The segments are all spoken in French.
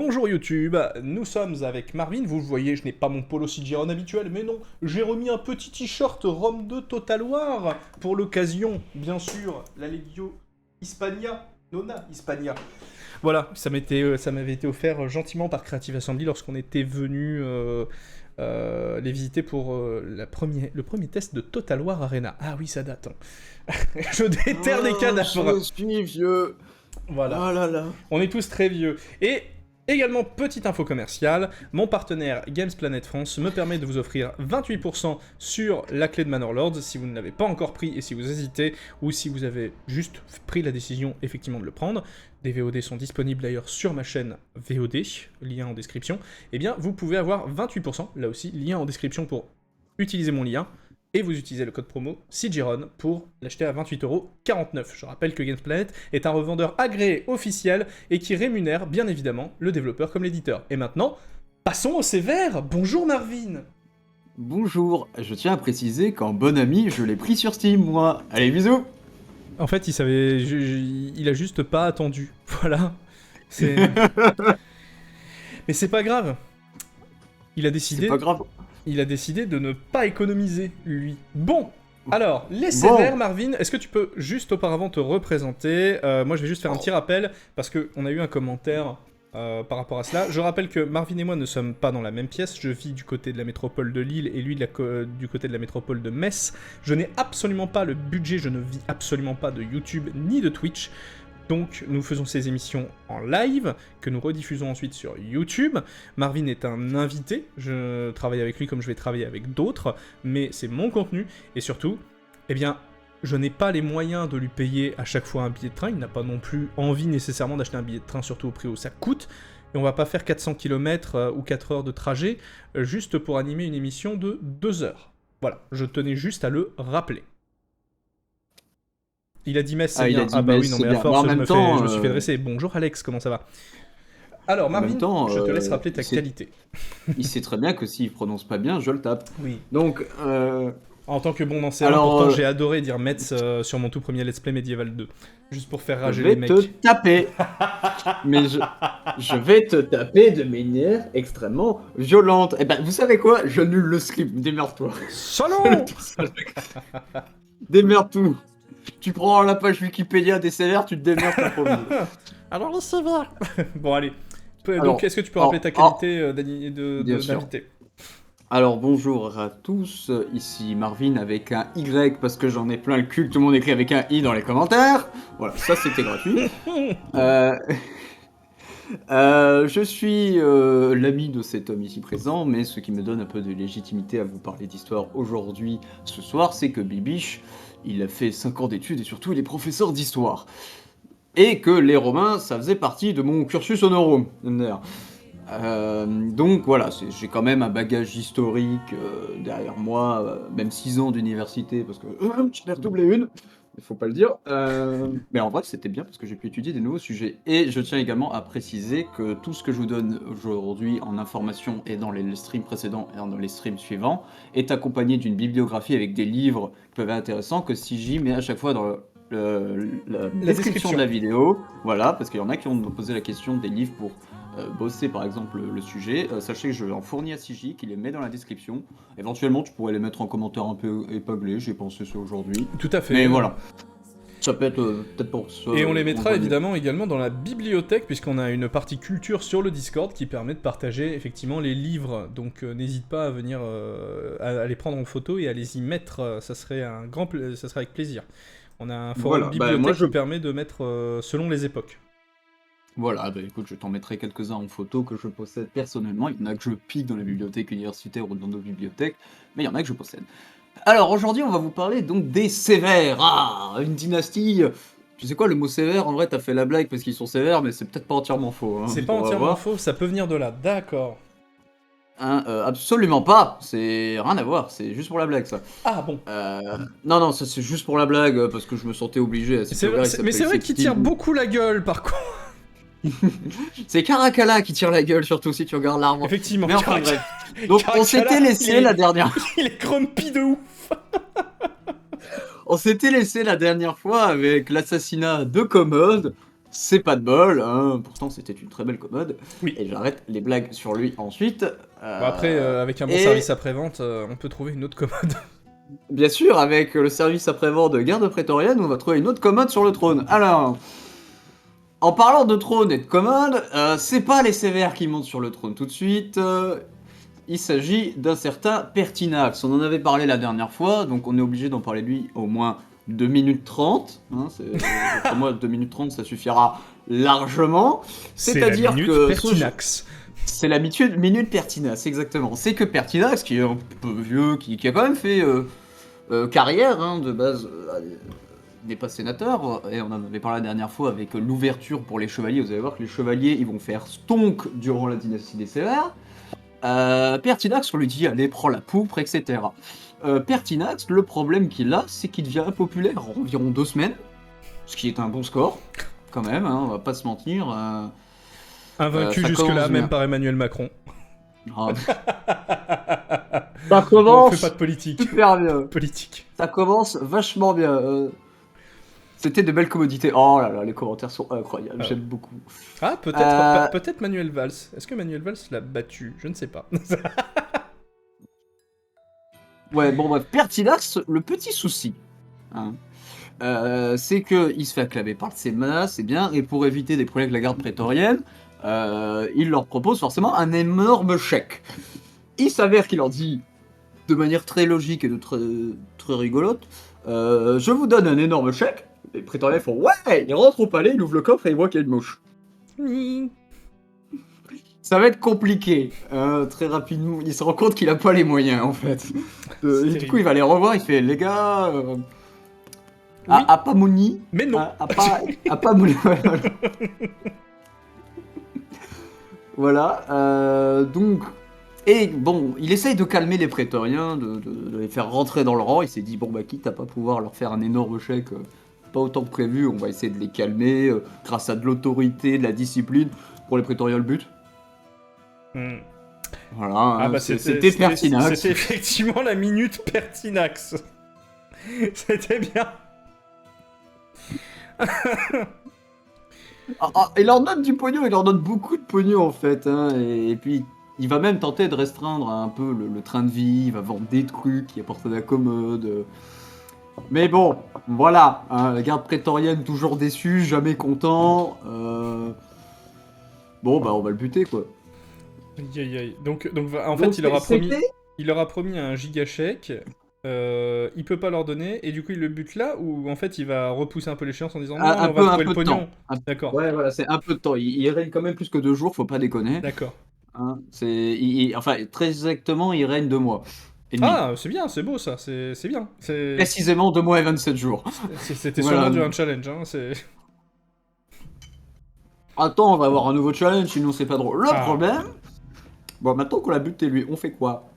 Bonjour YouTube, nous sommes avec Marvin, vous le voyez, je n'ai pas mon polo CJRON habituel, mais non, j'ai remis un petit t-shirt Rome 2 Total War, pour l'occasion, bien sûr, la Legio Hispania, Nona Hispania. Voilà, ça m'avait été offert gentiment par Creative Assembly lorsqu'on était venu les visiter pour le premier test de Total War Arena. Ah oui, ça date. Hein. Je déterre des cadavres. Je suis vieux. Voilà. Oh là là. On est tous très vieux. Et également, petite info commerciale, mon partenaire Games Planet France me permet de vous offrir 28% sur la clé de Manor Lords si vous ne l'avez pas encore pris et si vous hésitez, ou si vous avez juste pris la décision effectivement de le prendre. Des VOD sont disponibles d'ailleurs sur ma chaîne VOD, lien en description. Eh bien, vous pouvez avoir 28%, là aussi, lien en description pour utiliser mon lien. Et vous utilisez le code promo CJRON pour l'acheter à 28,49€. Je rappelle que Gamesplanet est un revendeur agréé officiel et qui rémunère bien évidemment le développeur comme l'éditeur. Et maintenant, passons au sévère. Bonjour Marvin. Bonjour, je tiens à préciser qu'en bon ami, je l'ai pris sur Steam, moi. Allez, bisous. En fait, il a juste pas attendu. Voilà. Mais c'est pas grave. Il a décidé... C'est pas grave. Il a décidé de ne pas économiser, lui. Bon, alors, les sévères, Marvin, est-ce que tu peux juste auparavant te représenter moi, je vais juste faire un petit rappel, parce qu'on a eu un commentaire par rapport à cela. Je rappelle que Marvin et moi ne sommes pas dans la même pièce. Je vis du côté de la métropole de Lille et lui du côté de la métropole de Metz. Je n'ai absolument pas le budget, je ne vis absolument pas de YouTube ni de Twitch. Donc, nous faisons ces émissions en live, que nous rediffusons ensuite sur YouTube. Marvin est un invité, je travaille avec lui comme je vais travailler avec d'autres, mais c'est mon contenu, et surtout, eh bien, je n'ai pas les moyens de lui payer à chaque fois un billet de train, il n'a pas non plus envie nécessairement d'acheter un billet de train, surtout au prix où ça coûte, et on va pas faire 400 km ou 4 heures de trajet, juste pour animer une émission de 2 heures. Voilà, je tenais juste à le rappeler. Il a dit Metz, c'est bien. Ah bah oui, non mais à force, je me suis fait dresser. Bonjour Alex, comment ça va? Alors Marvin, je te laisse rappeler ta qualité. Il sait très bien que s'il prononce pas bien, je le tape. Oui. Donc, en tant que bon ancien, pourtant j'ai adoré dire Metz sur mon tout premier Let's Play Medieval 2. Juste pour faire rager les mecs. Je vais te taper. Mais je vais te taper de manière extrêmement violente. Eh ben, vous savez quoi? J'annule le script, démerde-toi. Salaud. Démerde-toi. Tu prends la page Wikipédia des sévères, tu te démerdes ton premier. Alors les sévères. Bon allez. Donc est-ce que tu peux rappeler ta qualité d'invité? Alors bonjour à tous, ici Marvin avec un Y parce que j'en ai plein le cul, tout le monde écrit avec un I dans les commentaires. Voilà, ça c'était gratuit. Je suis l'ami de cet homme ici présent, mais ce qui me donne un peu de légitimité à vous parler d'histoire aujourd'hui, ce soir, c'est que Bibiche, il a fait 5 ans d'études et surtout il est professeur d'histoire. Et que les Romains, ça faisait partie de mon cursus honorum. Donc voilà, j'ai quand même un bagage historique derrière moi, même 6 ans d'université, parce que je l'ai redoublé une, il faut pas le dire. Mais en vrai, c'était bien parce que j'ai pu étudier des nouveaux sujets. Et je tiens également à préciser que tout ce que je vous donne aujourd'hui en information et dans les streams précédents et dans les streams suivants est accompagné d'une bibliographie avec des livres qui peuvent être intéressants que si j'y mets à chaque fois dans la description de la vidéo. Voilà, parce qu'il y en a qui ont posé la question des livres pour bosser par exemple le sujet. Sachez que je en fournis à CJ, qui les met dans la description. Éventuellement, tu pourrais les mettre en commentaire un peu épinglé, j'ai pensé ça aujourd'hui. Tout à fait. Mais voilà. Ça peut être peut-être pour ça. Et on les mettra évidemment également dans la bibliothèque, puisqu'on a une partie culture sur le Discord qui permet de partager effectivement les livres. Donc n'hésite pas à venir à les prendre en photo et à les y mettre. Ça serait avec plaisir. On a un forum bibliothèque qui permet de mettre selon les époques. Voilà, bah écoute, je t'en mettrai quelques-uns en photo que je possède personnellement. Il y en a que je pique dans la bibliothèque universitaire ou dans nos bibliothèques, mais il y en a que je possède. Alors aujourd'hui, on va vous parler donc des Sévères. Ah, une dynastie. Tu sais quoi, le mot sévère, en vrai, t'as fait la blague parce qu'ils sont sévères, mais c'est peut-être pas entièrement faux. Hein, c'est pas entièrement faux, ça peut venir de là, d'accord. Absolument pas, c'est rien à voir, c'est juste pour la blague ça. Ah bon. Non, ça c'est juste pour la blague parce que je me sentais obligé. Mais c'est vrai qu'il tire beaucoup la gueule par contre. C'est Caracalla qui tire la gueule, surtout si tu regardes l'arbre. Effectivement. Mais enfin bref. Donc on s'était laissé la dernière. Il est grumpy de ouf. On s'était laissé la dernière fois avec l'assassinat de Commode. C'est pas de bol, hein. Pourtant c'était une très belle commode. Oui. Et j'arrête les blagues sur lui ensuite. Bon, après, avec un bon et service après-vente, on peut trouver une autre commode. bien sûr, avec le service après-vente de garde prétorienne, on va trouver une autre commode sur le trône. Alors, en parlant de trône et de commode, c'est pas les sévères qui montent sur le trône tout de suite. Il s'agit d'un certain Pertinax. On en avait parlé la dernière fois, donc on est obligé d'en parler de lui au moins 2 minutes 30. Hein, pour moi, 2 minutes 30, ça suffira largement. C'est-à-dire que Pertinax. c'est la minute Pertinax, exactement. C'est que Pertinax, qui est un peu vieux, qui a quand même fait carrière, hein, de base, n'est pas sénateur, et on en avait parlé la dernière fois avec l'ouverture pour les chevaliers. Vous allez voir que les chevaliers, ils vont faire stonk durant la dynastie des Sévères. Pertinax, on lui dit, allez, prends la poutre, etc. Pertinax, le problème qu'il a, c'est qu'il devient impopulaire en environ 2 semaines, ce qui est un bon score, quand même, hein, on va pas se mentir. Invaincu jusque-là, même par Emmanuel Macron. Ah. Ça commence. On fait pas de politique. Super bien. Politique. Ça commence vachement bien. C'était de belles commodités. Oh là là, les commentaires sont incroyables, j'aime beaucoup. Ah, peut-être Manuel Valls. Est-ce que Manuel Valls l'a battu? Je ne sais pas. Ouais, bon bref, Pertinax, le petit souci, hein, c'est qu'il se fait acclamer par le Sénat, c'est bien, et pour éviter des problèmes avec la garde prétorienne, il leur propose forcément un énorme chèque. Il s'avère qu'il leur dit, de manière très logique et de très rigolote, je vous donne un énorme chèque. Les prétoriens font ouais, ils rentrent au palais, ils ouvrent le coffre et ils voient qu'il y a une mouche. Ça va être compliqué, très rapidement. Il se rend compte qu'il a pas les moyens en fait. Et du coup, il va les revoir. Il fait les gars, Oui. à pas Mouni. Mais non. À pas Mouni. Voilà. Donc, et bon, il essaye de calmer les prétoriens, de les faire rentrer dans le rang. Il s'est dit bon bah quitte à pas pouvoir leur faire un énorme chèque. Pas autant que prévu, on va essayer de les calmer grâce à de l'autorité, de la discipline. Pour les prétoriens, le but. Voilà, Ah bah c'était Pertinax. C'était effectivement la minute Pertinax. C'était bien. Il leur donne du pognon, il leur donne beaucoup de pognon en fait. Hein, et puis il va même tenter de restreindre un peu le train de vie, il va vendre des trucs qui apportent de la commode. Mais bon, voilà, hein, la garde prétorienne toujours déçue, jamais content. Bon bah on va le buter quoi. Aïe aïe aïe. Donc en fait, il leur a promis un giga chèque. Il peut pas leur donner, et du coup il le bute là, ou en fait il va repousser un peu l'échéance en disant non, on va trouver le pognon. D'accord. Ouais, voilà, c'est un peu de temps. Il règne quand même plus que 2 jours, faut pas déconner. D'accord. Hein, enfin, très exactement, il règne 2 mois. Et demi. Ah, c'est bien, c'est beau ça, c'est bien. Précisément 2 mois et 27 jours. C'était Voilà. sûrement dû un challenge, hein. Attends, on va avoir un nouveau challenge, sinon c'est pas drôle. Le Ah. problème. Bon, maintenant qu'on l'a buté lui, on fait quoi?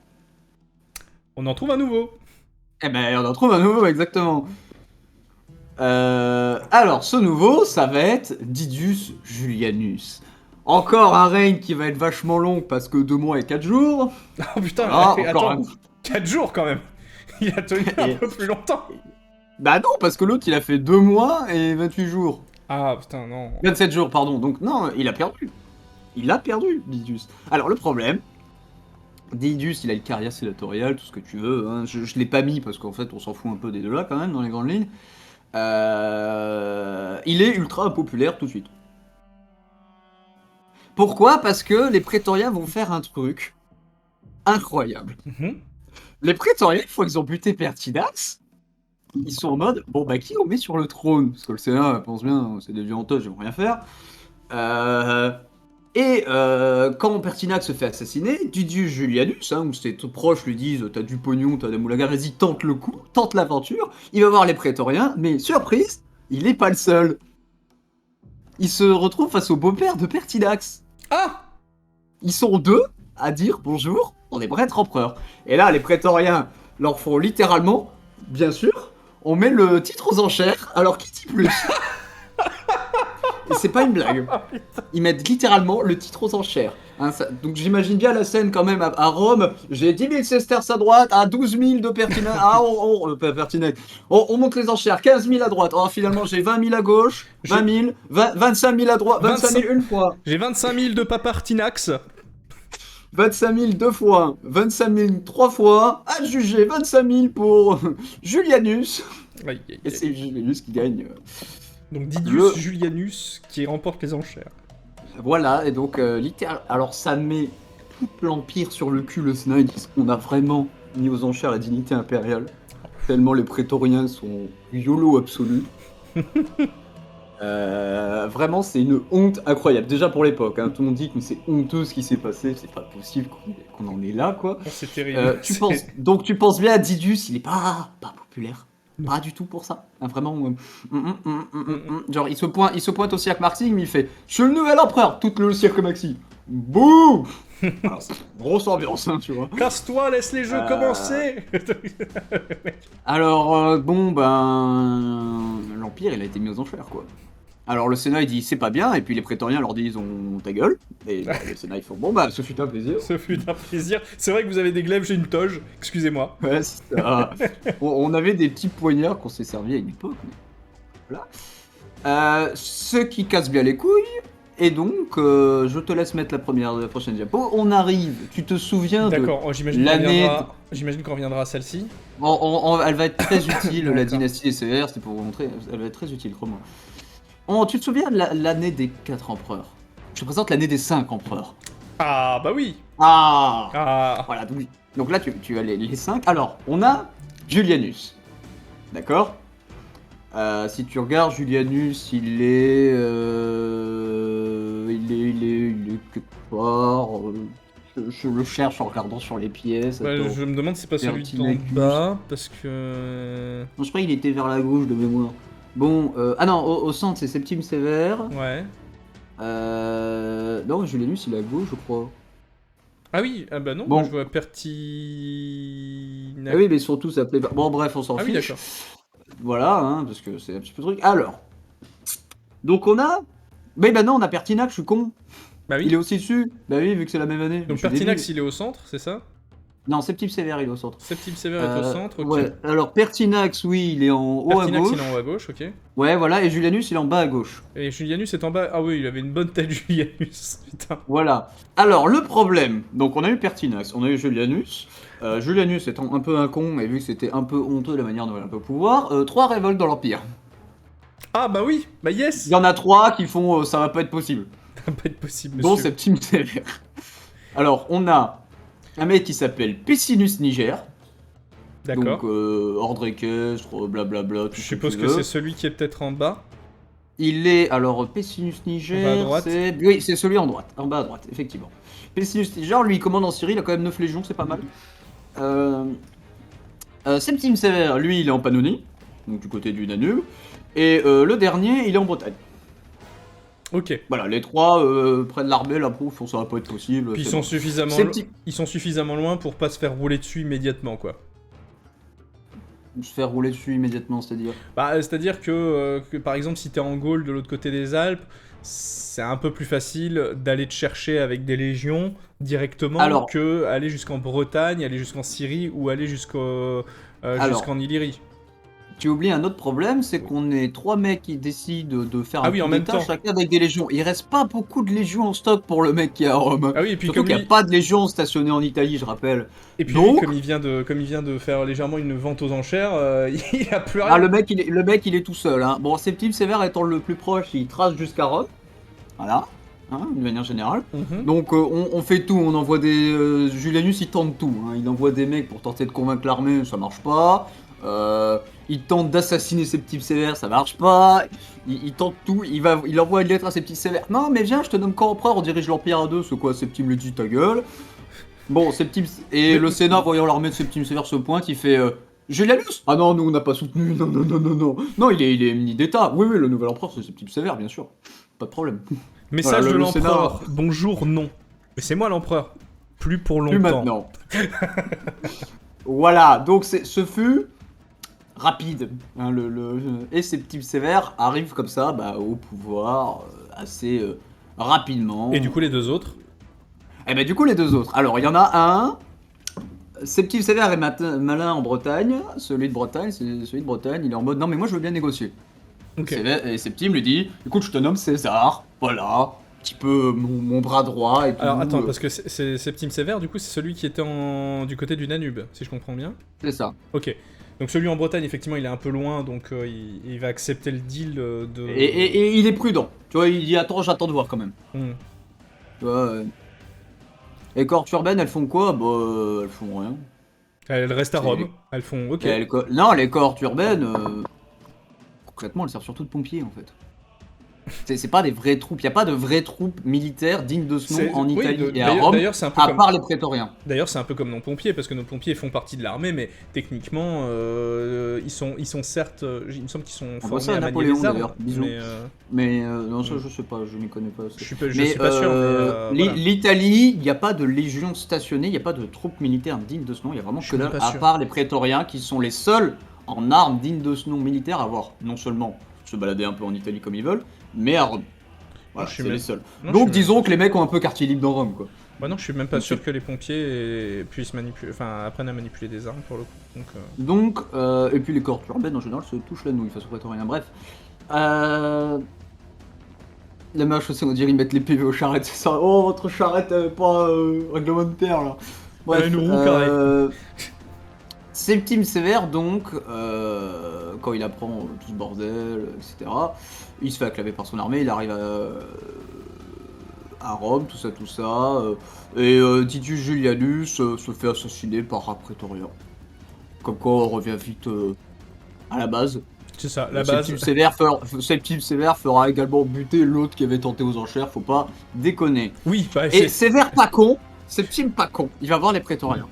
On en trouve un nouveau. Eh ben, on en trouve un nouveau, exactement. Alors, ce nouveau, ça va être Didius Julianus. Encore un règne qui va être vachement long parce que 2 mois et 4 jours. Oh putain, Voilà, attends, 4 jours quand même. Il a tenu un peu plus longtemps. Bah non, parce que l'autre il a fait 2 mois et 28 jours. Ah putain, non. 27 jours, pardon. Donc non, il a perdu. Il a perdu, Didius. Alors le problème, Didius, il a une carrière sénatoriale, tout ce que tu veux. Hein. Je l'ai pas mis parce qu'en fait, on s'en fout un peu des deux là quand même dans les grandes lignes. Il est ultra impopulaire tout de suite. Pourquoi? Parce que les prétoriens vont faire un truc incroyable. Les prétoriens, une fois qu'ils ont buté Pertinax, ils sont en mode bon bah qui on met sur le trône? Parce que le Sénat pense bien, c'est des vieux en toge, ils vont rien faire. Quand Pertinax se fait assassiner, Didius Julianus, hein, où ses tout proches lui disent t'as du pognon, t'as de la moulaga, vas-y tente le coup, tente l'aventure, il va voir les prétoriens, mais surprise, il n'est pas le seul. Il se retrouve face au beau-père de Pertinax. Ah! Ils sont 2 à dire bonjour, on est prêtre empereur. Et là, les prétoriens leur font littéralement, bien sûr, on met le titre aux enchères, alors qui dit plus? Et c'est pas une blague. Ils mettent littéralement le titre aux enchères. Hein, donc j'imagine bien la scène quand même à Rome. J'ai 10 000 sesterces à droite, à 12 000 de Pertinax. Ah, pas Pertinax. On monte les enchères, 15 000 à droite. Oh, finalement j'ai 20 000 à gauche, 20 000, 25 000 à droite, 25 000 une fois. J'ai 25 000 de Papartinax. 25 000 deux fois, 25 000 trois fois, adjugé 25 000 pour Julianus. Aïe, aïe, Et aïe. c'est Julianus qui gagne. Donc Didius Julianus qui remporte les enchères. Voilà, et donc littéralement, alors ça met tout l'Empire sur le cul, le Sénat. Ils disent qu'on a vraiment mis aux enchères la dignité impériale, tellement les prétoriens sont YOLO absolus. Vraiment, c'est une honte incroyable. Déjà pour l'époque, hein, tout le monde dit que c'est honteux ce qui s'est passé, c'est pas possible qu'on en est là, quoi. Oh, c'est terrible. Donc tu penses bien à Didius, il est pas populaire. Pas du tout pour ça. Hein, vraiment. Genre, il se pointe au cirque Maxime, il fait « Je suis le nouvel empereur !» Tout le cirque Maxime. Boum. Alors, c'est une grosse ambiance, hein, tu vois. Casse-toi, laisse les jeux commencer. Alors, l'Empire, il a été mis aux enchères, quoi. Alors, le Sénat, il dit « C'est pas bien », et puis les prétoriens leur disent « On ta gueule ». Et le Sénat, ils font « Bon, ce fut un plaisir ». Ce fut un plaisir. C'est vrai que vous avez des glaives, j'ai une toge. Excusez-moi. Ouais, c'est ça. On avait des petits poignards qu'on s'est servi à une époque. Mais... Voilà. Ce qui casse bien les couilles. Et donc, je te laisse mettre la prochaine diapo. On arrive, tu te souviens de l'année... J'imagine qu'on reviendra à celle-ci. Elle va être très utile, la dynastie des Sévères, c'était pour vous montrer. Elle va être très utile, crois-moi. Tu te souviens de l'année des 4 empereurs? Je te présente l'année des 5 empereurs. Ah, bah oui. Voilà, donc là, tu as les 5. Alors, on a Julianus. D'accord. Si tu regardes Julianus, il est quelque part. Je le cherche en regardant sur les pièces. Ouais, je me demande si c'est pas celui d'en bas, parce que... Non, je crois qu'il était vers la gauche de mémoire. Bon, au centre, c'est Septime Sévère. Ouais. Non, Julianus, il est à gauche, je crois. Ah oui, ah bah non, bon. Moi, je vois Pertinax. Ah oui, mais surtout, ça s'appelait... Bon, bref, on s'en fiche. Ah oui, d'accord. Voilà, hein, parce que c'est un petit peu truc. Alors, donc on a... Mais non, on a Pertinax, je suis con. Bah oui. Il est aussi dessus. Bah oui, vu que c'est la même année. Donc Pertinax, il est au centre, c'est ça? Non, Septime Sévère, il est au centre. Septime Sévère est au centre, ok. Ouais, alors Pertinax, oui, il est en haut à gauche. Pertinax, il est en haut à gauche, ok. Ouais, voilà, et Julianus, il est en bas à gauche. Et Julianus est en bas... Ah oui, il avait une bonne tête, Julianus, putain. Voilà. Alors, le problème, donc on a eu Pertinax, on a eu Julianus. Julianus étant un peu un con, et vu que c'était un peu honteux la manière dont il a un peu pouvoir, 3 révoltes dans l'Empire. Ah bah oui, bah yes. Il y en a 3 qui font ça va pas être possible. Ça va pas être possible, monsieur. Bon, Septime Sévère. Alors, on a un mec qui s'appelle Pessinus Niger. D'accord. Donc, ordre équestre, blablabla. Je suppose que c'est celui qui est peut-être en bas. Il est, alors, Pessinus Niger, en bas à droite. Oui, c'est celui en droite, en bas à droite, effectivement. Pessinus Niger, lui, il commande en Syrie, il a quand même 9 légions, c'est pas mal. Septime Sévère, lui, il est en Pannonie, donc du côté du Danube. Et le dernier, il est en Bretagne. Ok. Voilà, les 3 prennent l'armée, la prouf, ça va pas être possible. Puis ils sont suffisamment loin pour pas se faire rouler dessus immédiatement, quoi. Se faire rouler dessus immédiatement, c'est-à-dire c'est-à-dire que, par exemple, si t'es en Gaule de l'autre côté des Alpes, c'est un peu plus facile d'aller te chercher avec des légions directement que aller jusqu'en Bretagne, aller jusqu'en Syrie ou aller jusqu'en Illyrie. Tu oublies un autre problème, c'est qu'on est 3 mecs qui décident de faire un coup d'état, chacun avec des légions. Il reste pas beaucoup de légions en stock pour le mec qui est à Rome. Ah oui, et puis surtout qu'il n'y a pas de légions stationnées en Italie, je rappelle. Et puis donc, comme il vient de faire légèrement une vente aux enchères, il a plus rien. Ah, le mec il est tout seul. Hein. Bon, Septime Sévère étant le plus proche, il trace jusqu'à Rome. Voilà. Hein, de manière générale. Donc on fait tout, on envoie des... Julianus il tente tout. Hein. Il envoie des mecs pour tenter de convaincre l'armée, ça marche pas. Il tente d'assassiner Septime Sévère, ça marche pas. Il tente tout, il envoie une lettre à Septime Sévère. Non mais viens, je te nomme co-empereur, on dirige l'Empire à 2, c'est quoi? Septime lui dit ta gueule. Bon, Septime... Et le Sénat, voyant l'armée de Septime Sévère se pointe, il fait... Julianus? Ah non, nous on n'a pas soutenu, non. Non, il est ennemi d'État. Oui, le nouvel empereur c'est Septime Sévère, bien sûr. Pas de problème. Message de l'empereur. Sénat... Bonjour, non. Mais c'est moi l'empereur. Plus pour longtemps. Plus maintenant. Voilà, donc ce fut rapide. Hein, et Septime Sévère arrive comme ça au pouvoir assez rapidement. Et du coup, les deux autres? Et du coup, les deux autres. Alors, il y en a un. Septime Sévère est malin en Bretagne. Celui de Bretagne, il est en mode non, mais moi je veux bien négocier. Ok. Et Septime lui dit écoute, je te nomme César, voilà, un petit peu mon bras droit et tout. Alors attends, parce que c'est Septime Sévère, du coup, c'est celui qui était du côté du Danube, si je comprends bien. C'est ça. Ok. Donc celui en Bretagne, effectivement, il est un peu loin, donc il va accepter le deal de... Et il est prudent. Tu vois, il dit attends, j'attends de voir quand même. Hmm. Tu vois. Les cohortes urbaines, elles font quoi elles font rien. Elles restent à Rome, elles font... Ok. Non, les cohortes urbaines, concrètement, elles servent surtout de pompiers en fait. C'est pas des vraies troupes, il n'y a pas de vraies troupes militaires dignes de ce nom en Italie et à Rome, à part les prétoriens. D'ailleurs, c'est un peu comme nos pompiers, parce que nos pompiers font partie de l'armée, mais techniquement, ils sont certes, il me semble qu'ils sont formés à manier les armes, mais non, ça je sais pas, je m'y connais pas. Je suis pas sûr, mais voilà. L'Italie, il n'y a pas de légion stationnée, il n'y a pas de troupes militaires dignes de ce nom, il y a vraiment que là, à part les prétoriens qui sont les seuls en armes dignes de ce nom militaire à avoir non seulement se balader un peu en Italie comme ils veulent, mais à Rome. Voilà, c'est les seuls. Donc disons que les mecs ont un peu quartier libre dans Rome, quoi. Bah non, je suis même pas sûr que les pompiers puissent apprennent à manipuler des armes pour le coup. Donc et puis les cohortes urbaines en général se touchent la nouille face aux prétoriens. Bref. La marche aussi, on dirait ils mettent les PV aux charrettes, c'est ça. Oh, votre charrette pas réglementaire là. Bref, une roue carrée. Septime Sévère, donc, quand il apprend tout ce bordel, etc., il se fait acclamer par son armée, il arrive à Rome, tout ça, et Titus Julianus se fait assassiner par un prétorien. Comme quoi, on revient vite à la base. C'est ça, la base. Septime Sévère fera également buter l'autre qui avait tenté aux enchères, faut pas déconner. Oui, bah, et Sévère pas con, Septime pas con, il va voir les prétoriens.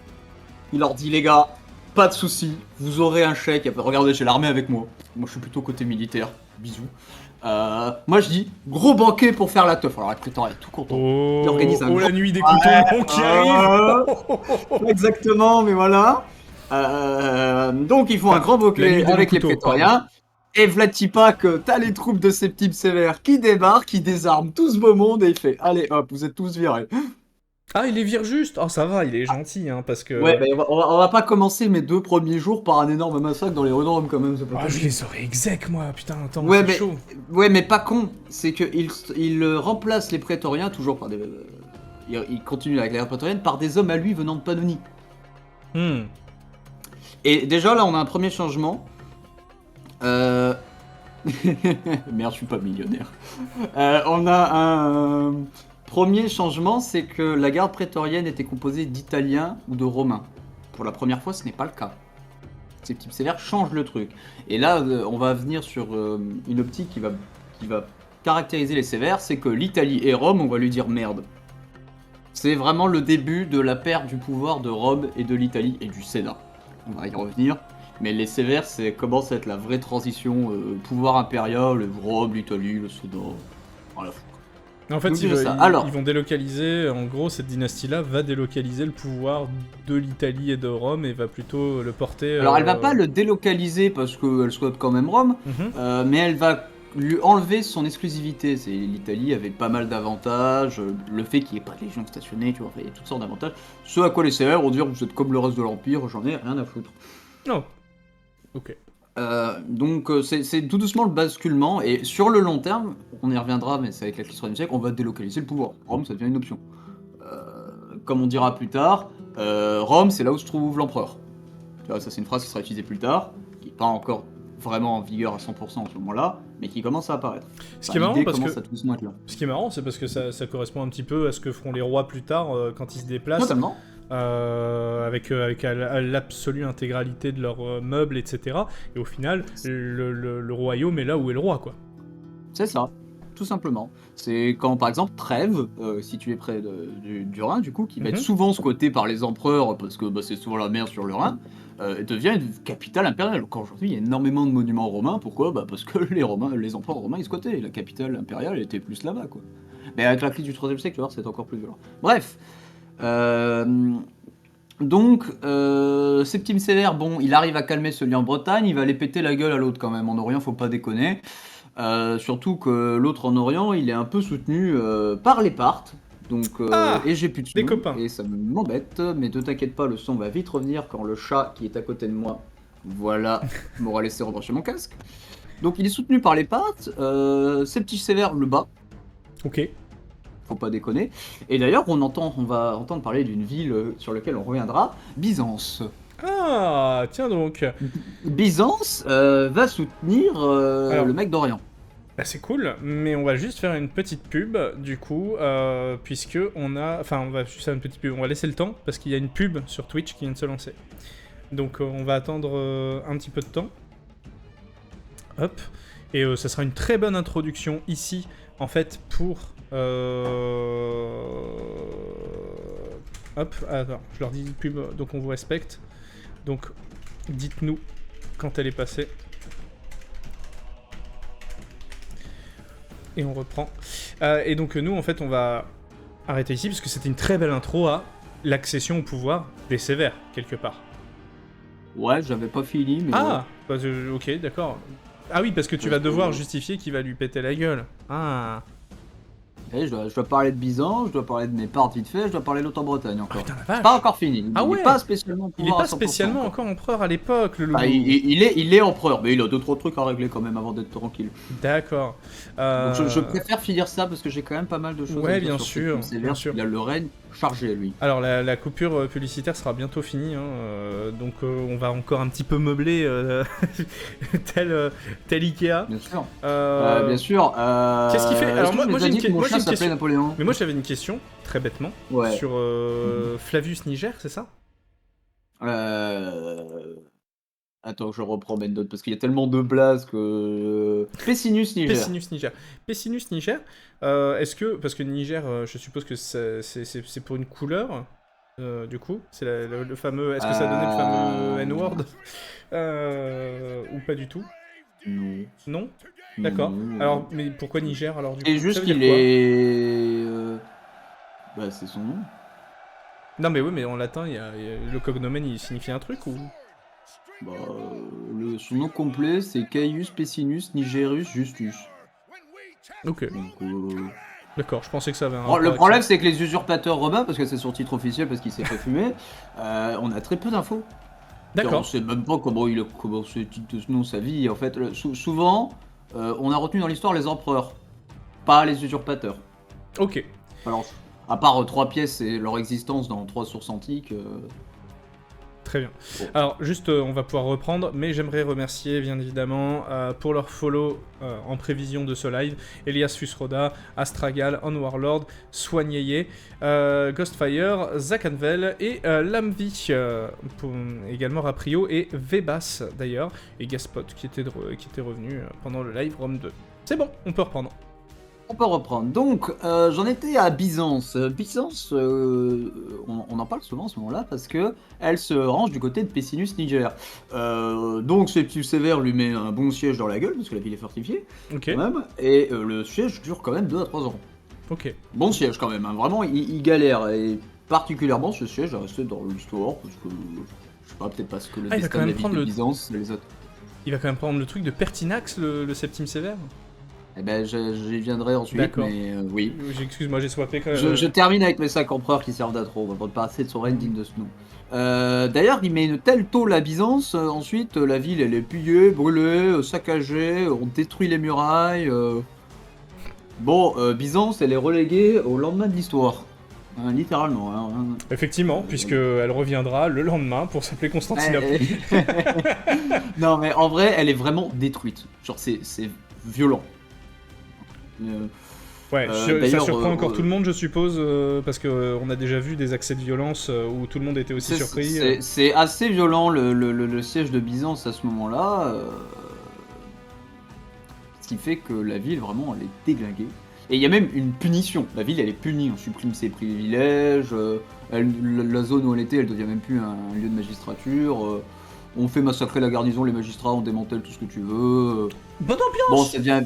Il leur dit les gars, pas de soucis, vous aurez un chèque. Regardez, j'ai l'armée avec moi. Moi, je suis plutôt côté militaire. Bisous. Moi, je dis gros banquet pour faire la teuf. Alors, les prétoriens tout content. Il organise la nuit des couteaux qui arrive. Exactement, mais voilà. Donc, ils font un grand banquet avec les prétoriens. Et Vlatipa que t'as les troupes de Septime Sévère qui débarquent, qui désarment tout ce beau monde et il fait allez hop, vous êtes tous virés. Ah, il les vire juste. Oh, ça va, il est gentil, hein, parce que... Ouais, on va pas commencer mes 2 premiers jours par un énorme massacre dans les rues de Rome, quand même. Ah, je les aurais exec, moi, putain, attends, ouais, c'est chaud. Ouais, mais pas con. C'est qu'il remplace les prétoriens, toujours par des... il continue avec les prétoriennes, par des hommes à lui venant de Pannonie. Et déjà, là, on a un premier changement. Merde, je suis pas millionnaire. On a un... Premier changement, c'est que la garde prétorienne était composée d'Italiens ou de Romains. Pour la première fois, ce n'est pas le cas. Septime Sévère change le truc. Et là, on va venir sur une optique qui va caractériser les Sévères, c'est que l'Italie et Rome, on va lui dire merde. C'est vraiment le début de la perte du pouvoir de Rome et de l'Italie et du Sénat. On va y revenir. Mais les Sévères, c'est commence à être la vraie transition pouvoir impérial, Rome, l'Italie, le Sénat. Voilà. En fait, ils vont délocaliser, en gros, cette dynastie-là va délocaliser le pouvoir de l'Italie et de Rome et va plutôt le porter... Alors, elle va pas le délocaliser parce qu'elle souhaite quand même Rome, mais elle va lui enlever son exclusivité. L'Italie avait pas mal d'avantages, le fait qu'il n'y ait pas de légion stationnée, tu vois, il y a toutes sortes d'avantages. Ce à quoi les Sévères vont dire, vous êtes comme le reste de l'Empire, j'en ai rien à foutre. Non. Ok. Donc c'est tout doucement le basculement, et sur le long terme, on y reviendra, mais c'est avec la crise du siècle, on va délocaliser le pouvoir. Rome, ça devient une option. Comme on dira plus tard, Rome, c'est là où se trouve l'empereur. Tu vois, ça c'est une phrase qui sera utilisée plus tard, qui n'est pas encore vraiment en vigueur à 100% en ce moment-là, mais qui commence à apparaître. Ce qui est marrant, c'est parce que ça correspond un petit peu à ce que feront les rois plus tard quand ils se déplacent. Totalement. Avec l'absolue intégralité de leurs meubles, etc. Et au final, le royaume est là où est le roi, quoi. C'est ça, tout simplement. C'est quand, par exemple, Trèves, situé près du Rhin, du coup, qui va être souvent squatté par les empereurs, parce que c'est souvent la mer sur le Rhin, devient une capitale impériale. Donc aujourd'hui, il y a énormément de monuments romains. Pourquoi ? Parce que les empereurs romains, ils squattaient. Et la capitale impériale était plus là-bas, quoi. Mais avec la crise du IIIe siècle, tu vois, c'est encore plus violent. Bref. Donc, Septime Sévère, bon, il arrive à calmer celui en Bretagne, il va aller péter la gueule à l'autre quand même. En Orient, faut pas déconner. Surtout que l'autre en Orient, il est un peu soutenu par les Parthes. Donc, Ah, et j'ai plus de des son, copains. et ça m'embête, mais ne t'inquiète pas, le son va vite revenir quand le chat qui est à côté de moi, voilà, m'aura laissé rebrancher mon casque. Donc il est soutenu par les Parthes, Septime Sévère le bat, Ok. faut pas déconner. Et d'ailleurs, on va entendre parler d'une ville sur laquelle on reviendra, Byzance. Ah, tiens donc. Byzance va soutenir Alors, le mec d'Orient. bah, c'est cool, mais on va juste faire une petite pub, du coup, puisque on a... Enfin, on va juste faire une petite pub, on va laisser le temps, parce qu'il y a une pub sur Twitch qui vient de se lancer. Donc on va attendre un petit peu de temps. Hop. Et ça sera une très bonne introduction ici, en fait, pour... Hop, attends, je leur dis pub, donc on vous respecte. Donc, dites-nous quand elle est passée. Et on reprend. Et donc nous, en fait, on va arrêter ici, parce que c'était une très belle intro à l'accession au pouvoir des Sévères, quelque part. Ouais, j'avais pas fini, mais Ah bah, ok, d'accord. Ah oui, parce que tu vas devoir justifier qu'il va lui péter la gueule. Ah. ouais. Et je dois parler de Byzance, je dois parler de mes parts vite fait, je dois parler de l'autre en Bretagne Oh, encore. putain, la C'est vache. pas encore fini. Ah Il ouais. est pas spécialement Il est pouvoir pas à 100% spécialement encore empereur à l'époque, le loulou. Bah, il est empereur, mais il a 2-3 trucs à régler quand même avant d'être tranquille. D'accord. Donc je préfère finir ça parce que j'ai quand même pas mal de choses à Ouais, dire bien sur sûr, Septime Sévère, bien sûr. il a le règne chargé lui. Alors la coupure publicitaire sera bientôt finie, hein, donc on va encore un petit peu meubler tel Ikea. Bien sûr. Euh, Bien sûr. Qu'est-ce qu'il fait? Alors moi j'ai une, dit que mon moi, j'ai chat une s'appelait question. Napoléon. Mais moi j'avais une question, très bêtement, Ouais. sur Flavius Niger, c'est ça? Attends, je reprends mes notes parce qu'il y a tellement de blases que. Pessinus Niger. Pessinus Niger. Pessinus Niger, est-ce que... Parce que Niger, je suppose que c'est pour une couleur, du coup. C'est le fameux... Est-ce que ça donnait le fameux N-word ou pas du tout? Non. Non? D'accord. Non. Alors, mais pourquoi Niger, alors, du coup? Et Ça juste veut dire qu'il quoi? est. Bah, c'est son nom. Non, mais oui, mais en latin, le cognomen, il signifie un truc, ou... Bah, son nom complet, c'est Caius Pessinus Nigerus Justus. Ok. Donc, D'accord, je pensais que ça avait un le rapport avec problème, ça. c'est que les usurpateurs romains, parce que c'est son titre officiel, parce qu'il s'est fait fumer, on a très peu d'infos. On D'accord. sait même pas comment il a commencé titre de ce nom, sa vie. En fait, souvent, on a retenu dans l'histoire les empereurs, pas les usurpateurs. Ok. Alors, à part 3 pièces et leur existence dans 3 sources antiques. Très bien. Bon. Alors, juste, on va pouvoir reprendre, mais j'aimerais remercier, bien évidemment, pour leur follow en prévision de ce live, Elias Fusroda, Astragal, On Warlord, Soigneye, Ghostfire, Zakanvel et Lamvi, également Raprio et Vebas, d'ailleurs, et Gaspot, qui était revenu pendant le live Rome 2. C'est bon, on peut reprendre. On peut reprendre. Donc, j'en étais à Byzance. Byzance, on en parle souvent à ce moment-là parce que elle se range du côté de Pessinus Niger. Donc, Septime Sévère lui met un bon siège dans la gueule parce que la ville est fortifiée, Ok, quand même. Et le siège dure quand même 2 à 3 ans. ok. Bon siège quand même, hein. Vraiment, il galère. Et particulièrement, ce siège est resté dans l'histoire parce que, je sais pas, peut-être parce que le Ah, il va destin quand de même la ville prendre de le... Byzance, les autres. Il va quand même prendre le truc de Pertinax, le Septime Sévère. Eh ben, j'y viendrai ensuite, D'accord. mais oui. Excuse-moi, j'ai swappé quand même. Je termine avec mes 5 empereurs qui servent d'atro, on va pas passer de son règne digne de ce nom. D'ailleurs, il met une telle tôle à Byzance, ensuite la ville elle est pillée, brûlée, saccagée, on détruit les murailles. Bon, Byzance elle est reléguée au lendemain de l'histoire. Littéralement. Hein. Effectivement, puisqu'elle reviendra le lendemain pour s'appeler Constantinople. Non mais en vrai, elle est vraiment détruite. Genre c'est violent. Ouais, ça surprend encore tout le monde, je suppose, parce qu'on a déjà vu des accès de violence où tout le monde était aussi surpris. C'est assez violent le siège de Byzance à ce moment-là. Ce qui fait que la ville, vraiment, elle est déglinguée. Et il y a même une punition. La ville, elle est punie. On supprime ses privilèges. La zone où elle était, elle devient même plus un lieu de magistrature. On fait massacrer la garnison, les magistrats, on démantèle tout ce que tu veux. Bonne ambiance. Bon, ça devient...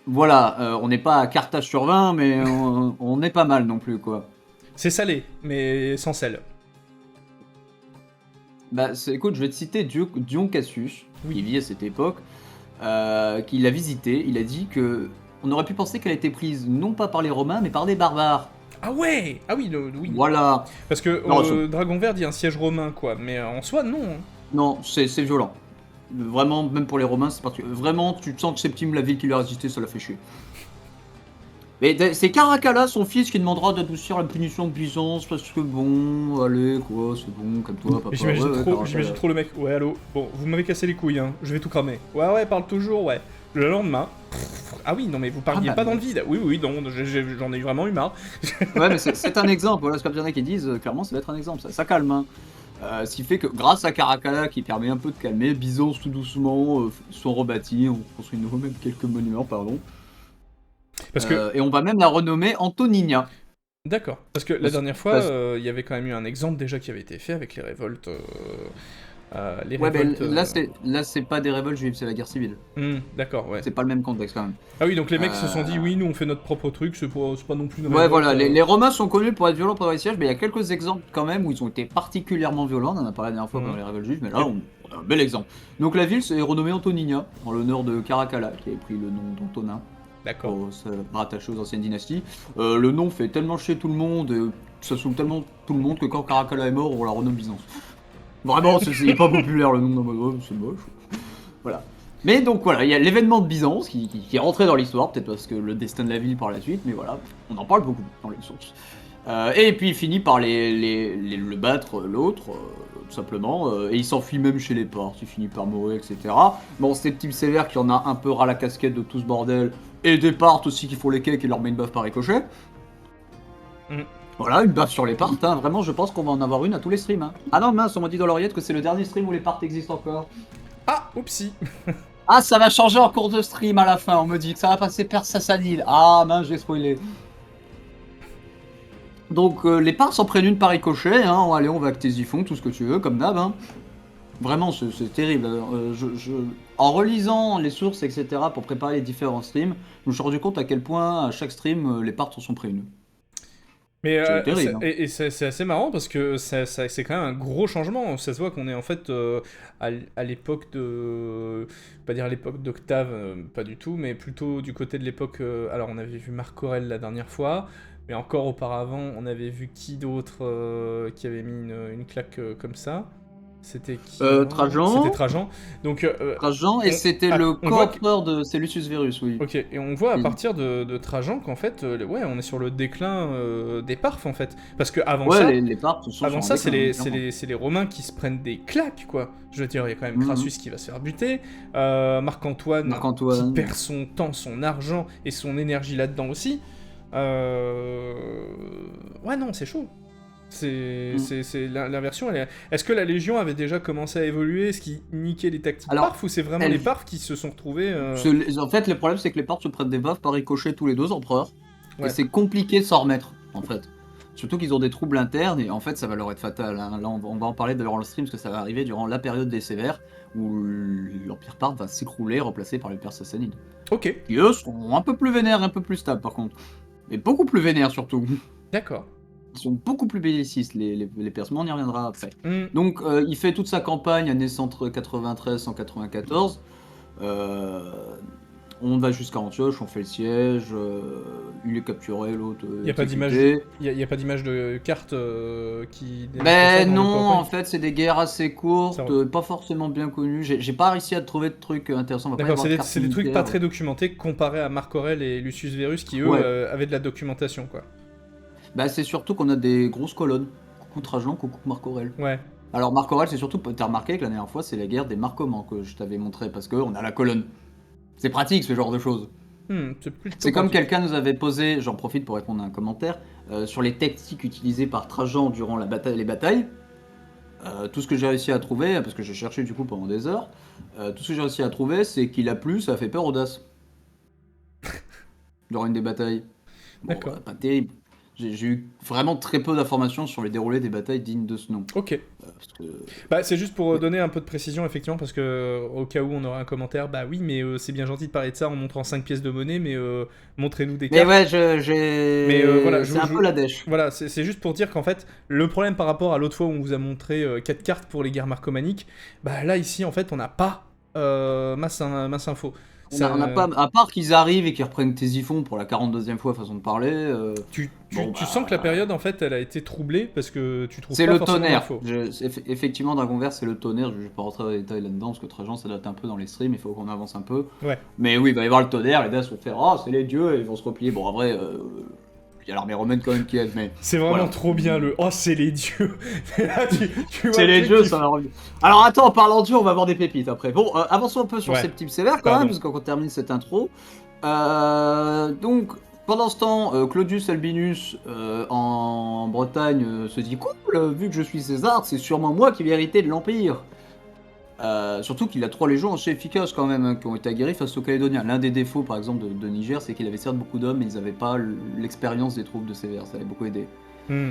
Voilà, on n'est pas à Carthage sur 20, mais on est pas mal non plus, quoi. C'est salé, mais sans sel. Bah, écoute, je vais te citer Dion Cassius, Oui. qui vit à cette époque, qui l'a visité. Il a dit que on aurait pu penser qu'elle a été prise non pas par les Romains, mais par des barbares. Ah ouais. Ah oui, oui. Voilà. Parce que Non, Dragon Vert dit un siège romain, quoi. Mais en soi, non. Hein. non, c'est violent. Vraiment, même pour les Romains, c'est particulier. Vraiment, tu sens que Septime, la ville qui lui a résisté, ça l'a fait chier. Mais c'est Caracalla, son fils, qui demandera d'adoucir la punition de Byzance parce que bon, allez, quoi, c'est bon, comme toi, papa. J'imagine trop le mec. Ouais, allô. Bon, vous m'avez cassé les couilles, hein. Je vais tout cramer. Ouais, parle toujours, ouais. Le lendemain. Ah oui, non, mais vous parliez pas dans le vide. Oui, non, j'en ai vraiment eu marre. Ouais, mais c'est un exemple. Voilà, ce qu'il y en a qui disent, clairement, ça va être un exemple. Ça calme, hein. Ce qui fait que grâce à Caracalla, qui permet un peu de calmer, Byzance tout doucement sont rebâtis, on construit nouveau même quelques monuments, pardon. Parce que... Et on va même la renommer Antonina. D'accord. Parce que la dernière fois, il y avait quand même eu un exemple déjà qui avait été fait avec les révoltes. Révoltes, là, c'est pas des révoltes juives, c'est la guerre civile. D'accord, ouais. C'est pas le même contexte quand même. Ah oui, donc les mecs se sont dit, oui, nous on fait notre propre truc, c'est pas non plus une révolte. Ouais, voilà, les Romains sont connus pour être violents pendant les sièges, mais il y a quelques exemples quand même où ils ont été particulièrement violents. On en a parlé la dernière fois pendant les révoltes juives, mais là, on a un bel exemple. Donc la ville s'est renommée Antonina, en l'honneur de Caracalla, qui avait pris le nom d'Antonin. D'accord. Rattaché aux anciennes dynasties. Le nom fait tellement chier tout le monde, ça saoule tellement tout le monde que quand Caracalla est mort, on la renomme Byzance. Vraiment, c'est pas populaire le nom d'un c'est moche. Voilà. Mais donc voilà, il y a l'événement de Byzance qui est rentré dans l'histoire, peut-être parce que le destin de la ville par la suite, mais voilà, on en parle beaucoup dans les sources. Et puis il finit par le battre l'autre, tout simplement, et il s'enfuit même chez les Parthes, il finit par mourir, etc. Bon, c'est Septime Sévère qui en a un peu ras la casquette de tout ce bordel, et des Parthes aussi qui font les cakes et leur met une baffe par ricochet. Voilà, une baffe sur les Parthes, hein. Vraiment, je pense qu'on va en avoir une à tous les streams. Hein. Ah non, mince, on m'a dit dans l'oreillette que c'est le dernier stream où les Parthes existent encore. Ah, oupsie. Ah, ça va changer en cours de stream à la fin, on me dit que ça va passer Perse Sassanide. Ah, mince, j'ai spoilé. Donc, les Parthes s'en prennent une par ricochet, hein. Allez, on va Ctésiphon, tout ce que tu veux, comme d'hab, hein. Vraiment, c'est terrible. En relisant les sources, etc., pour préparer les différents streams, je me suis rendu compte à quel point, à chaque stream, les Parthes s'en sont pris une. Mais terrible, c'est assez marrant parce que c'est quand même un gros changement. Ça se voit qu'on est en fait à l'époque de... Pas dire l'époque d'Octave, pas du tout, mais plutôt du côté de l'époque... alors on avait vu Marc Aurèle la dernière fois, mais encore auparavant on avait vu qui d'autre qui avait mis une claque comme ça. C'était qui Trajan. C'était Trajan. Donc, Trajan, et c'était le co-empereur de Lucius Verus, oui. Ok, et on voit à partir de Trajan qu'en fait, ouais, on est sur le déclin des Parfs, en fait. Parce que avant ça, les Parfs sont avant ça, c'est les Romains qui se prennent des claques, quoi. Je veux dire, il y a quand même Crassus qui va se faire buter, Marc-Antoine qui perd son temps, son argent et son énergie là-dedans aussi. Ouais, non, c'est chaud. C'est l'inversion. Est-ce que la Légion avait déjà commencé à évoluer? Est-ce qu'ils niquaient les tactiques Parfs ou c'est vraiment les Parfs qui se sont retrouvés En fait, le problème c'est que les Parfs se prennent des baffes par ricochet tous les deux empereurs. Ouais. Et c'est compliqué de s'en remettre, en fait. Surtout qu'ils ont des troubles internes et en fait ça va leur être fatal. Hein. Là, on va en parler durant le stream parce que ça va arriver durant la période des Sévères où l'Empire Parthe va s'écrouler, remplacé par les Perses Sassanides. Ok. Qui eux seront un peu plus vénères, un peu plus stables par contre. Mais beaucoup plus vénères surtout. D'accord. Ils sont beaucoup plus bellicistes, les Perses, mais on y reviendra après. Donc, il fait toute sa campagne, année 193-194. On va jusqu'à Antioche, on fait le siège, il est capturé, l'autre. Il n'y a pas d'image de carte qui. Ben non, en fait, c'est des guerres assez courtes, pas forcément bien connues. J'ai pas réussi à trouver de trucs intéressants. D'accord, c'est des trucs pas très documentés comparés à Marc Aurèle et Lucius Verus qui, eux, avaient de la documentation, quoi. Bah, c'est surtout qu'on a des grosses colonnes. Coucou Trajan, coucou Marc Aurèle. Ouais. Alors, Marc Aurèle, c'est surtout, t'as remarqué que la dernière fois, c'est la guerre des Marcomanns que je t'avais montré, parce qu'on a la colonne. C'est pratique, ce genre de choses. C'est comme quelqu'un nous avait posé, j'en profite pour répondre à un commentaire, sur les tactiques utilisées par Trajan durant les batailles. Tout ce que j'ai réussi à trouver, parce que j'ai cherché du coup pendant des heures, tout ce que j'ai réussi à trouver, c'est qu'il a plu, ça a fait peur aux Daces. Durant une des batailles. Bon, d'accord. Pas terrible. J'ai eu vraiment très peu d'informations sur les déroulés des batailles dignes de ce nom. Ok. Parce que... Bah, c'est juste pour Ouais. donner un peu de précision, effectivement, parce que au cas où on aura un commentaire, bah oui, mais c'est bien gentil de parler de ça en montrant 5 pièces de monnaie, mais montrez-nous des Mais cartes. ouais, Mais voilà, c'est un peu la dèche. voilà, c'est juste pour dire qu'en fait, le problème par rapport à l'autre fois où on vous a montré 4 cartes pour les guerres marcomaniques, bah là, ici, en fait, on n'a pas masse info. On a pas, à part qu'ils arrivent et qu'ils reprennent Ctésiphon pour la 42e fois, façon de parler. Bon, Tu sens que la bah, période, en fait, elle a été troublée parce que tu trouves c'est pas le forcément tonnerre. d'infos. Effectivement, Dragonverse, c'est le tonnerre. Je vais pas rentrer dans les détails là-dedans parce que Trajan, ça date un peu dans les streams. Il faut qu'on avance un peu. Ouais. Mais oui, il va y avoir le tonnerre. Les Daces vont faire ah, c'est les dieux et ils vont se replier. Bon, en vrai, il y a l'armée romaine quand même qui aide, mais C'est vraiment voilà. trop bien le oh, c'est les dieux. Là, tu vois C'est le les truc dieux, qui- ça va revenir. Alors attends, en parlant de dieux, on va avoir des pépites après. Bon, avançons un peu sur Ouais. Septime Sévère quand Pardon. même, parce qu'on termine cette intro. Donc, pendant ce temps, Claudius Albinus en Bretagne se dit cool, vu que je suis César, c'est sûrement moi qui vais hériter de l'Empire. Surtout qu'il a 3 légions assez efficaces quand même, hein, qui ont été aguerries face aux Calédoniens. L'un des défauts, par exemple, de Niger, c'est qu'il avait certes beaucoup d'hommes, mais ils n'avaient pas l'expérience des troupes de Sévère. Ça avait beaucoup aidé. Hmm.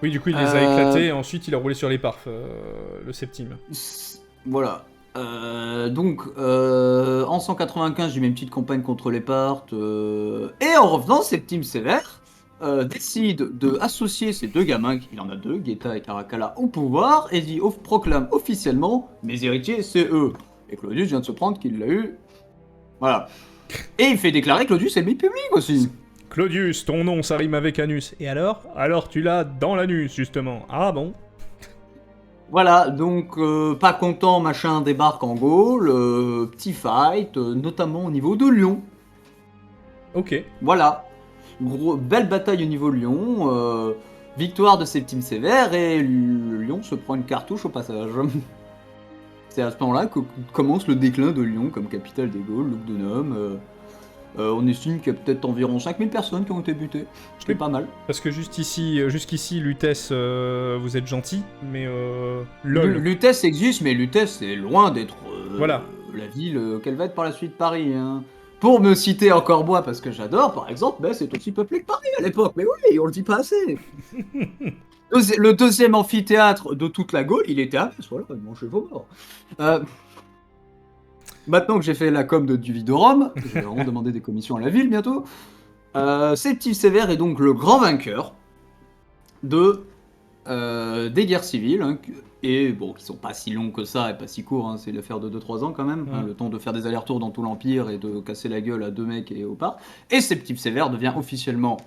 Oui, du coup, il les a éclatés et ensuite il a roulé sur les parfs, le septime. Voilà. Donc, en 195, j'ai mis une petite campagne contre les Parthes. Et en revenant, Septime Sévère décide de associer ces deux gamins, il en a deux, Geta et Caracalla, au pouvoir, et proclame officiellement mes héritiers, c'est eux. Et Claudius vient de se prendre qu'il l'a eu. Voilà. Et il fait déclarer Claudius ennemi public aussi. Claudius, ton nom, ça rime avec anus. Et alors? Alors tu l'as dans l'anus, justement. Ah bon? Voilà, donc pas content, machin débarque en Gaule, petit fight, notamment au niveau de Lyon. Ok. Voilà. Belle bataille au niveau de Lyon, victoire de Septime Sévère et Lyon se prend une cartouche au passage. C'est à ce moment-là que commence le déclin de Lyon comme capitale des Gaules, Lugdunum. On estime qu'il y a peut-être environ 5000 personnes qui ont été butées, ce qui est Oui. pas mal. Parce que jusqu'ici, Lutèce, vous êtes gentil, mais lol. Lutèce existe, mais Lutèce c'est loin d'être Voilà. la ville qu'elle va être par la suite Paris. Hein. Pour me citer encore moi, parce que j'adore, par exemple, ben, c'est aussi peuplé que Paris à l'époque. Mais oui, on le dit pas assez. Le deuxième amphithéâtre de toute la Gaule, il était à Metz, voilà, mangez vos morts. Maintenant que j'ai fait la com du Vidorum, je vais vraiment demander des commissions à la ville bientôt. Septime Sévère est donc le grand vainqueur des guerres civiles, hein, et bon, qui sont pas si longues que ça et pas si courts, hein, c'est l'affaire de 2-3 ans quand même, hein, le temps de faire des allers-retours dans tout l'Empire et de casser la gueule à deux mecs et au part. Et Septime Sévère devient officiellement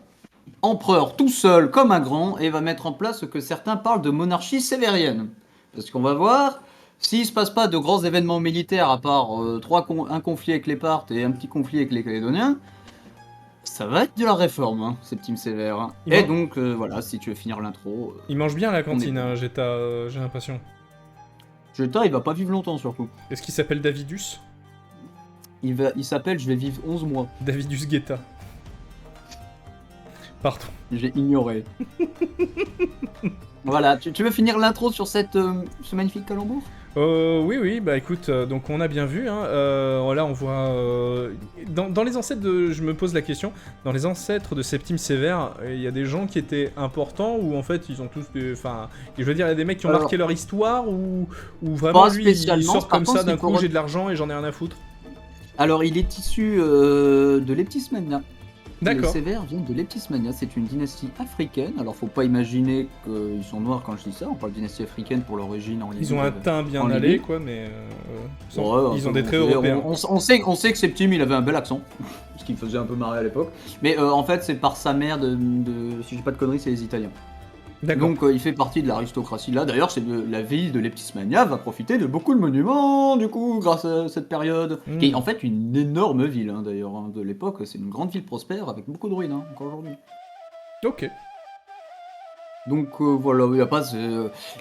empereur tout seul comme un grand et va mettre en place ce que certains parlent de monarchie sévérienne. Parce qu'on va voir, s'il se passe pas de grands événements militaires à part un conflit avec les Parthes et un petit conflit avec les Calédoniens, ça va être de la réforme, hein, Septime Sévère. Hein. Et donc, voilà, si tu veux finir l'intro... Il mange bien à la cantine, est- hein, j'ai l'impression. Jeta, il va pas vivre longtemps, surtout. Est-ce qu'il s'appelle Davidus? Il s'appelle « Je vais vivre 11 mois Davidus Guetta. Pardon. ». J'ai ignoré. Voilà, tu veux finir l'intro sur ce magnifique calembour? Oui, bah écoute, donc on a bien vu, hein, là on voit... dans les ancêtres de... Je me pose la question, dans les ancêtres de Septime Sévère, il y a des gens qui étaient importants, ou en fait ils ont tous des... Enfin, je veux dire, il y a des mecs qui ont marqué leur histoire, ou vraiment pas lui, il spécialement, sort par comme contre, ça d'un il faut coup, j'ai de l'argent et j'en ai rien à foutre. Alors, il est issu de Leptismania. Les D'accord. Sévères viennent de Leptismania, c'est une dynastie africaine. Alors, faut pas imaginer qu'ils sont noirs quand je dis ça. On parle de dynastie africaine pour l'origine en Libye. Ils ont un teint bien en allé, Libye. quoi, mais... Ouais, ils ont des on- traits européens. On sait que Septime, il avait un bel accent, ce qui me faisait un peu marrer à l'époque. Mais en fait, c'est par sa mère si j'ai pas de conneries, c'est les Italiens. D'accord. Donc il fait partie de l'aristocratie là. D'ailleurs, la ville de Leptismania va profiter de beaucoup de monuments du coup grâce à cette période. Mm. Qui est en fait une énorme ville hein, d'ailleurs hein, de l'époque. C'est une grande ville prospère avec beaucoup de ruines hein, encore aujourd'hui. Ok. Donc voilà, il y a pas.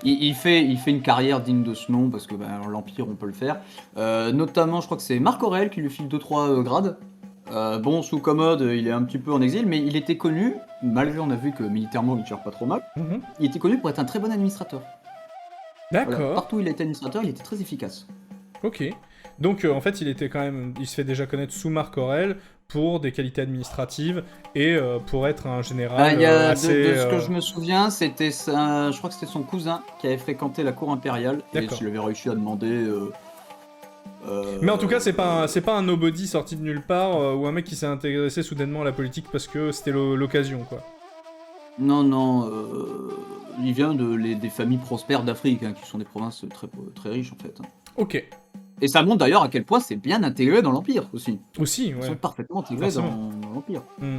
Il fait une carrière digne de ce nom parce que l'Empire on peut le faire. Notamment, je crois que c'est Marc Aurèle qui lui file 2-3 grades. Bon, sous commode, il est un petit peu en exil, mais il était connu, malgré on a vu que militairement il ne gère pas trop mal, Mhm. il était connu pour être un très bon administrateur. Voilà, D'accord. partout où il était administrateur, il était très efficace. Ok. Donc en fait, il était quand même, il se fait déjà connaître sous Marc Aurèle. pour des qualités administratives et pour être un général De assez... ce que je me souviens, c'était je crois que c'était son cousin qui avait fréquenté la cour impériale et D'accord. je lui avais réussi à demander. Mais en tout cas, c'est pas un nobody sorti de nulle part ou un mec qui s'est intéressé soudainement à la politique parce que c'était l'occasion, quoi. Non, il vient des familles prospères d'Afrique, hein, qui sont des provinces très riches en fait. Ok. Et ça montre d'ailleurs à quel point c'est bien intégré dans l'Empire aussi. Aussi, Ils ouais. sont parfaitement intégrés Forcément. dans l'Empire. Hmm.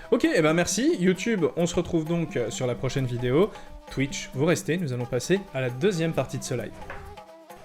Ok, et ben merci. YouTube, on se retrouve donc sur la prochaine vidéo. Twitch, vous restez, nous allons passer à la deuxième partie de ce live.